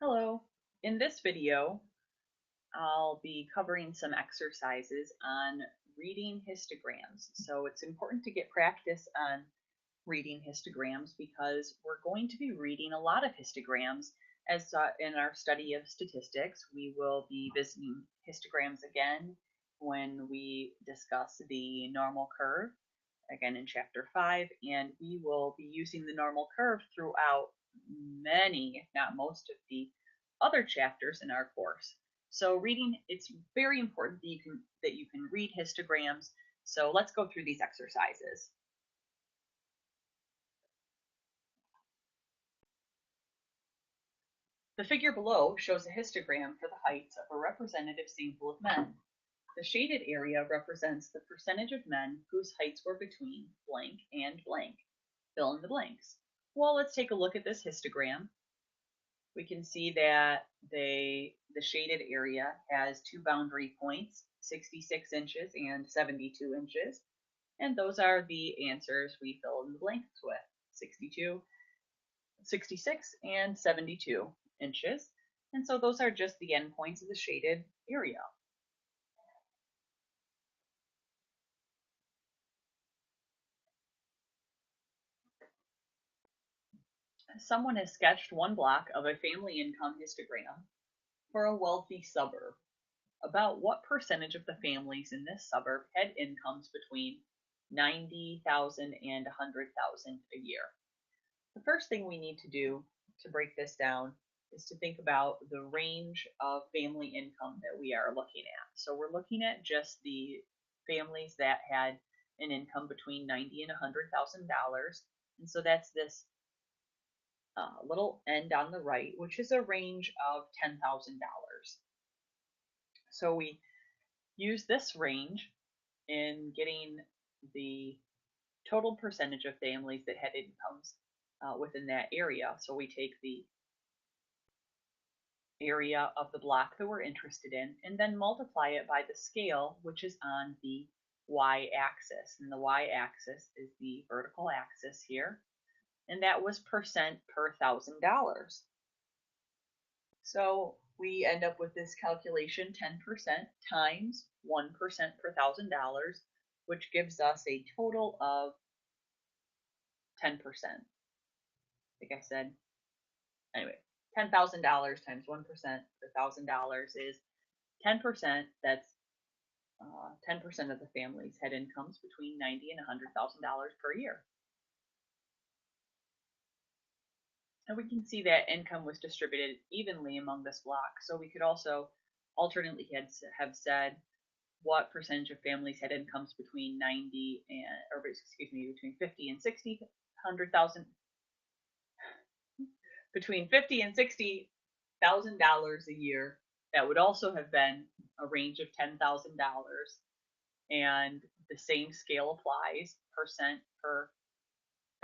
Hello. In this video, I'll be covering some exercises on reading histograms. So it's important to get practice on reading histograms because we're going to be reading a lot of histograms as in our study of statistics. We will be visiting histograms again when we discuss the normal curve, again in chapter 5, and we will be using the normal curve throughout many, if not most, of the other chapters in our course. So reading, it's very important that you can read histograms. So let's go through these exercises. The figure below shows a histogram for the heights of a representative sample of men. The shaded area represents the percentage of men whose heights were between blank and blank. Fill in the blanks. Well, let's take a look at this histogram. We can see that the shaded area has two boundary points, 66 inches and 72 inches. And those are the answers we fill in the blanks with, 62, 66, and 72 inches. And so those are just the endpoints of the shaded area. Someone has sketched one block of a family income histogram for a wealthy suburb. About what percentage of the families in this suburb had incomes between 90,000 and 100,000 a year? The first thing we need to do to break this down is to think about the range of family income that we are looking at. So we're looking at just the families that had an income between $90,000 and $100,000. And so that's this little end on the right, which is a range of $10,000. So we use this range in getting the total percentage of families that had incomes within that area. So we take the area of the block that we're interested in and then multiply it by the scale, which is on the y-axis. And the y-axis is the vertical axis here. And that was percent per $1,000. So we end up with this calculation, 10% times 1% per $1,000, which gives us a total of 10%. Like I said, anyway, $10,000 times 1% per $1,000 is 10%. That's 10% of the families had incomes between $90,000 and $100,000 per year. And we can see that income was distributed evenly among this block. So we could also alternately have said what percentage of families had incomes between 90 and, or excuse me, between 50 and 60, 100,000, between 50 and $60,000 a year. That would also have been a range of $10,000, and the same scale applies, percent per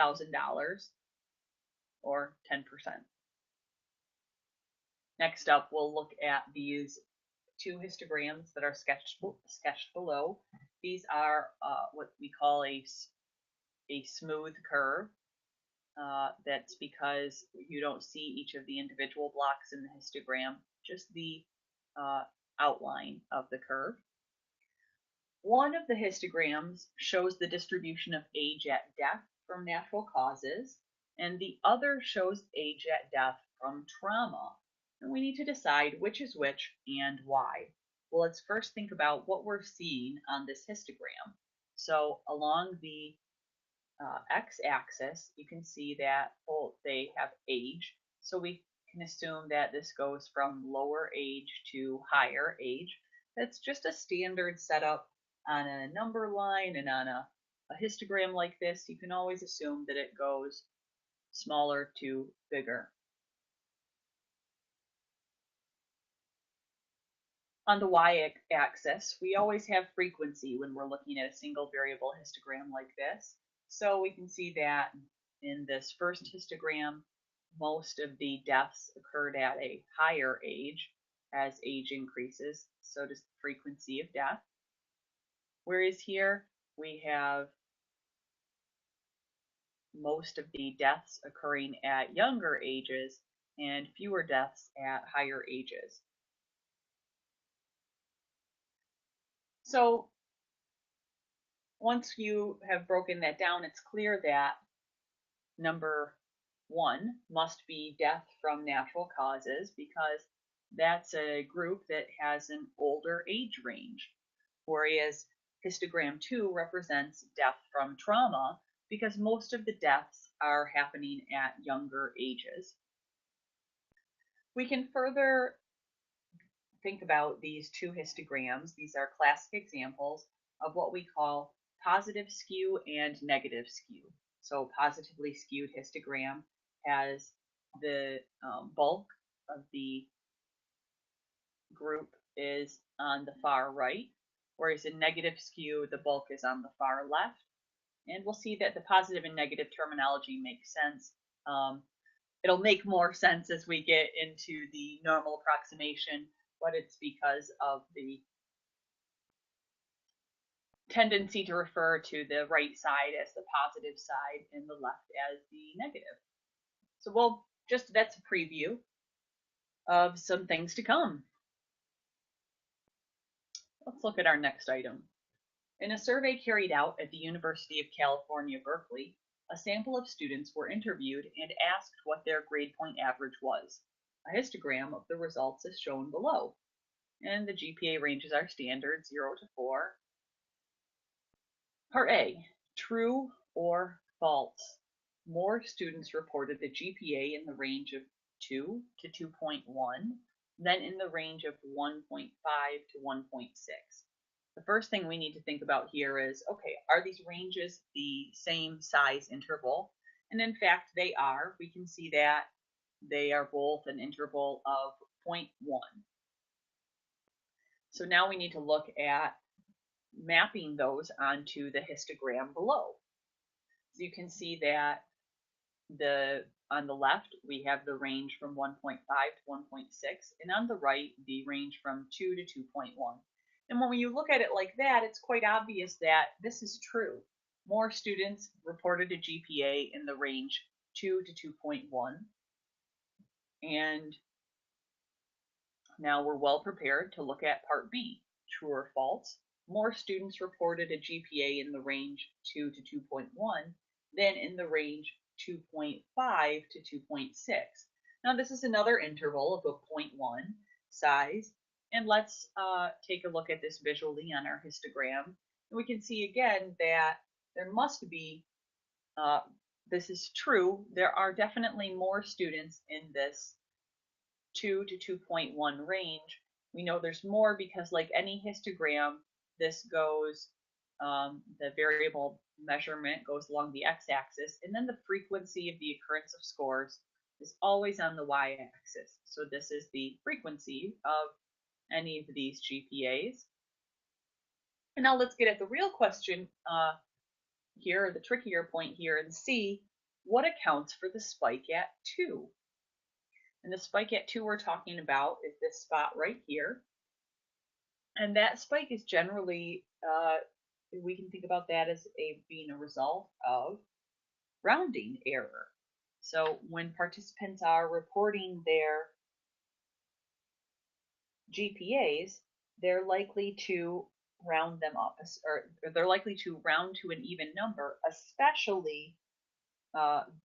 $1,000 or 10%. Next up, we'll look at these two histograms that are sketched below. These are what we call a smooth curve. That's because you don't see each of the individual blocks in the histogram, just the outline of the curve. One of the histograms shows the distribution of age at death from natural causes, and the other shows age at death from trauma. And we need to decide which is which and why. Well, let's first think about what we're seeing on this histogram. So along the x-axis, you can see that they have age. So we can assume that this goes from lower age to higher age. That's just a standard setup on a number line, and on a histogram like this, you can always assume that it goes smaller to bigger. On the y-axis, we always have frequency when we're looking at a single variable histogram like this. So we can see that in this first histogram, most of the deaths occurred at a higher age. As age increases, so does the frequency of death. Whereas here we have most of the deaths occurring at younger ages, and fewer deaths at higher ages. So once you have broken that down, it's clear that number one must be death from natural causes, because that's a group that has an older age range, whereas histogram 2 represents death from trauma, because most of the deaths are happening at younger ages. We can further think about these two histograms. These are classic examples of what we call positive skew and negative skew. So positively skewed histogram has the bulk of the group is on the far right, whereas in negative skew, the bulk is on the far left. And we'll see that the positive and negative terminology makes sense. It'll make more sense as we get into the normal approximation, but it's because of the tendency to refer to the right side as the positive side and the left as the negative. So that's a preview of some things to come. Let's look at our next item. In a survey carried out at the University of California, Berkeley, a sample of students were interviewed and asked what their grade point average was. A histogram of the results is shown below, and the GPA ranges are standard 0 to 4. Part A, true or false. More students reported a GPA in the range of 2 to 2.1 than in the range of 1.5 to 1.6. The first thing we need to think about here is, okay, are these ranges the same size interval? And in fact, they are. We can see that they are both an interval of 0.1. So now we need to look at mapping those onto the histogram below. So you can see that on the left, we have the range from 1.5 to 1.6, and on the right, the range from 2 to 2.1. And when you look at it like that, it's quite obvious that this is true. More students reported a GPA in the range 2 to 2.1. And now we're well prepared to look at part B, true or false. More students reported a GPA in the range 2 to 2.1 than in the range 2.5 to 2.6. Now this is another interval of a 0.1 size. And let's take a look at this visually on our histogram. And we can see again that there must be, this is true, there are definitely more students in this 2 to 2.1 range. We know there's more because, like any histogram, this goes, the variable measurement goes along the x-axis, and then the frequency of the occurrence of scores is always on the y-axis. So this is the frequency of any of these GPAs. And now let's get at the real question here, the trickier point here, and see what accounts for the spike at 2. And the spike at 2 we're talking about is this spot right here. And that spike is generally, we can think about that as being a result of rounding error. So when participants are reporting their GPAs, they're likely to round them up, or they're likely to round to an even number, especially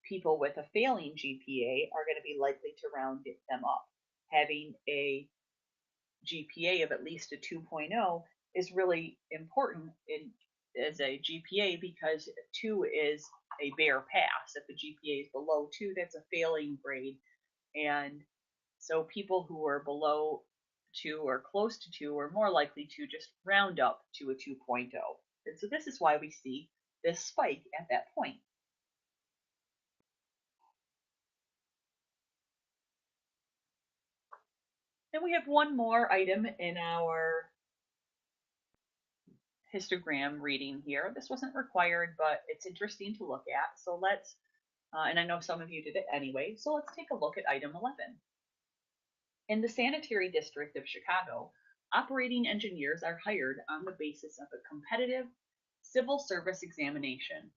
people with a failing GPA are going to be likely to round them up. Having a GPA of at least a 2.0 is really important as a GPA, because 2 is a bare pass. If the GPA is below 2, that's a failing grade. And so people who are below 2 or close to 2 are more likely to just round up to a 2.0. And so this is why we see this spike at that point. Then we have one more item in our histogram reading here. This wasn't required, but it's interesting to look at. So let's, and I know some of you did it anyway, so let's take a look at item 11. In the sanitary district of Chicago, operating engineers are hired on the basis of a competitive civil service examination.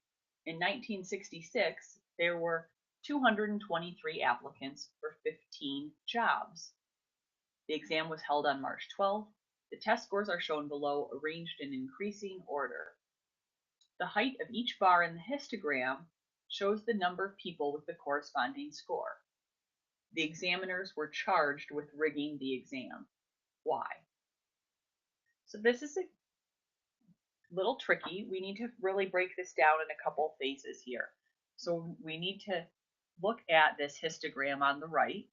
In 1966, there were 223 applicants for 15 jobs. The exam was held on March 12th. The test scores are shown below, arranged in increasing order. The height of each bar in the histogram shows the number of people with the corresponding score. The examiners were charged with rigging the exam. Why? So this is a little tricky. We need to really break this down in a couple phases here. So we need to look at this histogram on the right.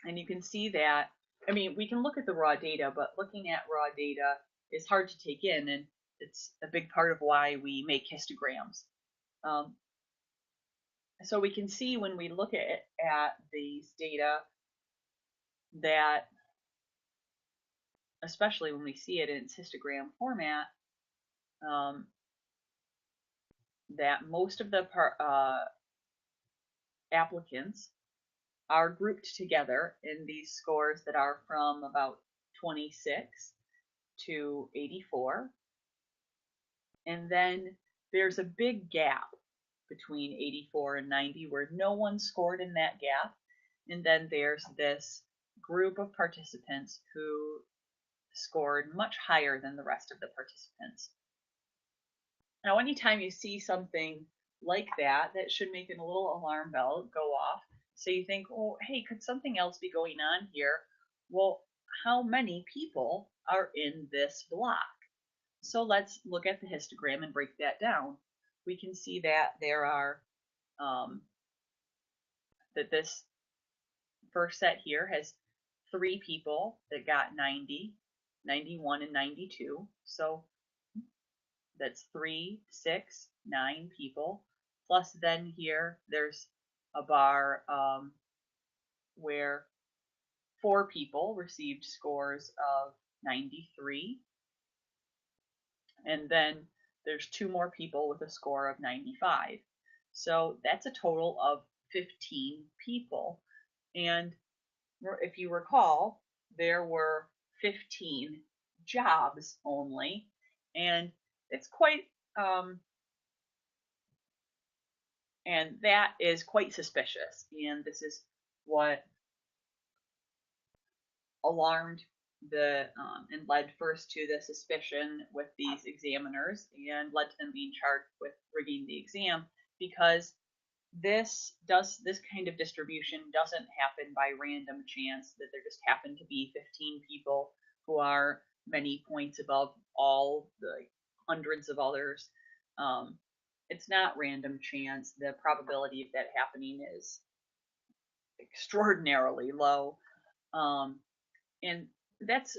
And you can see that, I mean, we can look at the raw data, but looking at raw data is hard to take in, and it's a big part of why we make histograms. So we can see when we look at these data that, especially when we see it in its histogram format, that most of the applicants are grouped together in these scores that are from about 26 to 84. And then there's a big gap between 84 and 90 where no one scored in that gap. And then there's this group of participants who scored much higher than the rest of the participants. Now, anytime you see something like that, that should make a little alarm bell go off. So you think, oh, hey, could something else be going on here? Well, how many people are in this block? So let's look at the histogram and break that down. We can see that there are, that this first set here has 3 people that got 90, 91, and 92. So that's 3, 6, 9 people. Plus then here, there's a bar where 4 people received scores of 93. And then there's 2 more people with a score of 95. So that's a total of 15 people. And if you recall, there were 15 jobs only, and it's quite and that is quite suspicious. And this is what alarmed the and led first to the suspicion with these examiners and led to them being charged with rigging the exam, because this kind of distribution doesn't happen by random chance, that there just happen to be 15 people who are many points above all the hundreds of others. It's not random chance. The probability of that happening is extraordinarily low. And that's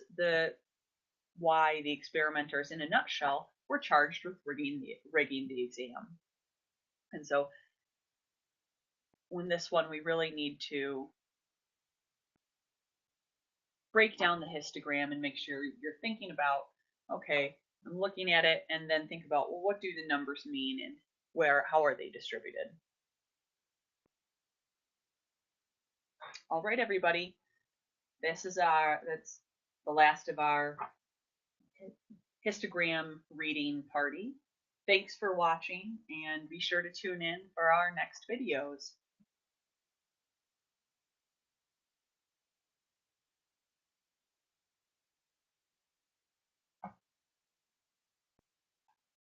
why the experimenters, in a nutshell, were charged with rigging the exam. And so when this one, we really need to break down the histogram and make sure you're thinking about, okay, I'm looking at it, and then think about, well, what do the numbers mean and how are they distributed? All right, everybody, that's the last of our histogram reading party. Thanks for watching, and be sure to tune in for our next videos.